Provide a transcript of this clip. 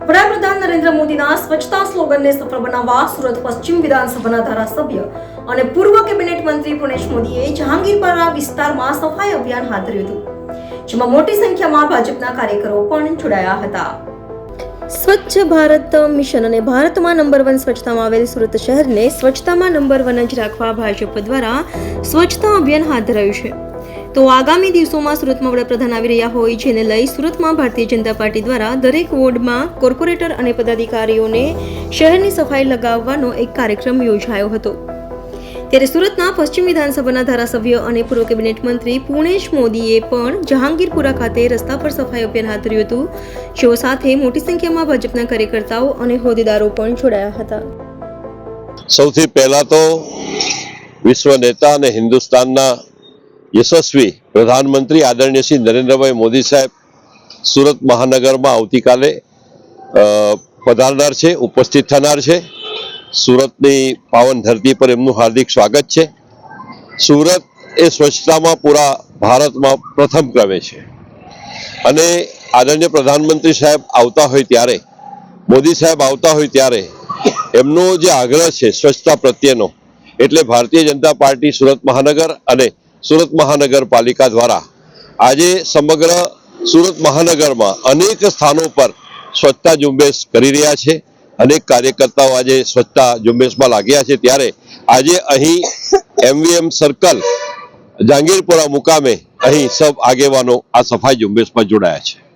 વડાપ્રધાન નરેન્દ્ર મોદીના સ્વચ્છતા સ્લોગનને સફળ બનાવવા સુરત પશ્ચિમ વિધાનસભાના ધારાસભ્ય અને પૂર્વ કેબિનેટ મંત્રી પુણેશ મોદીએ જહાંગીરપરા વિસ્તારમાં સફાઈ અભિયાન હાથ ધર્યું હતું, જેમાં મોટી સંખ્યામાં ભાજપના કાર્યકરો પણ જોડાયા હતા। સ્વચ્છ ભારત મિશન અને ભારતમાં નંબર 1 સ્વચ્છતામાં આવેલ સુરત શહેરને સ્વચ્છતામાં નંબર 1 જ રાખવા ભાજપ દ્વારા સ્વચ્છતા અભિયાન હાથ ધરાયું છે। તો આગામી દિવસોમાં સુરતમાં વડાપ્રધાન આવી રહ્યા હોય, જેને લઈ સુરતમાં ભારતીય જનતા પાર્ટી દ્વારા દરેક વોર્ડમાં કોર્પોરેટર અને પદાધિકારીઓને શહેરની સફાઈ લગાવવાનો એક કાર્યક્રમ યોજાયો હતો। ત્યારે સુરતના પશ્ચિમ વિધાનસભાના ધારાસભ્ય અને પૂર્વ કેબિનેટ મંત્રી પુણેશ મોદીએ પણ જહાંગીરપુરા ખાતે રસ્તા પર સફાઈ અભિયાન હાથ ધર્યું હતું, જેઓ સાથે મોટી સંખ્યામાં ભાજપના કાર્યકર્તાઓ અને હોદ્દેદારો પણ જોડાયા હતા। સૌથી પહેલા તો વિશ્વ નેતા અને હિન્દુસ્તાનના યશસ્વી પ્રધાનમંત્રી આદરણીય શ્રી નરેન્દ્રભાઈ મોદી સાહેબ સુરત મહાનગરમાં આવતીકાલે પધારનાર છે, ઉપસ્થિત થનાર છે। સુરતની પાવન ધરતી પર એમનું હાર્દિક સ્વાગત છે। સુરત એ સ્વચ્છતામાં પૂરા ભારતમાં પ્રથમ ક્રમે છે અને આદરણીય પ્રધાનમંત્રી સાહેબ આવતા હોય ત્યારે, મોદી સાહેબ આવતા હોય ત્યારે એમનો જે આગ્રહ છે સ્વચ્છતા પ્રત્યેનો, એટલે ભારતીય જનતા પાર્ટી સુરત મહાનગર અને સુરત મહાનગરપાલિકા દ્વારા આજે સમગ્ર સુરત મહાનગરમાં અનેક સ્થાનો પર સ્વચ્છતા ઝુંબેશ કરી રહ્યા છે। અનેક કાર્યકર્તાઓ આજે સ્વચ્છતા ઝુંબેશમાં લાગ્યા છે। ત્યારે આજે અહીં MVM સર્કલ જહાંગીરપુરા મુકામે અહીં સૌ આગેવાનો આ સફાઈ ઝુંબેશમાં જોડાયા છે।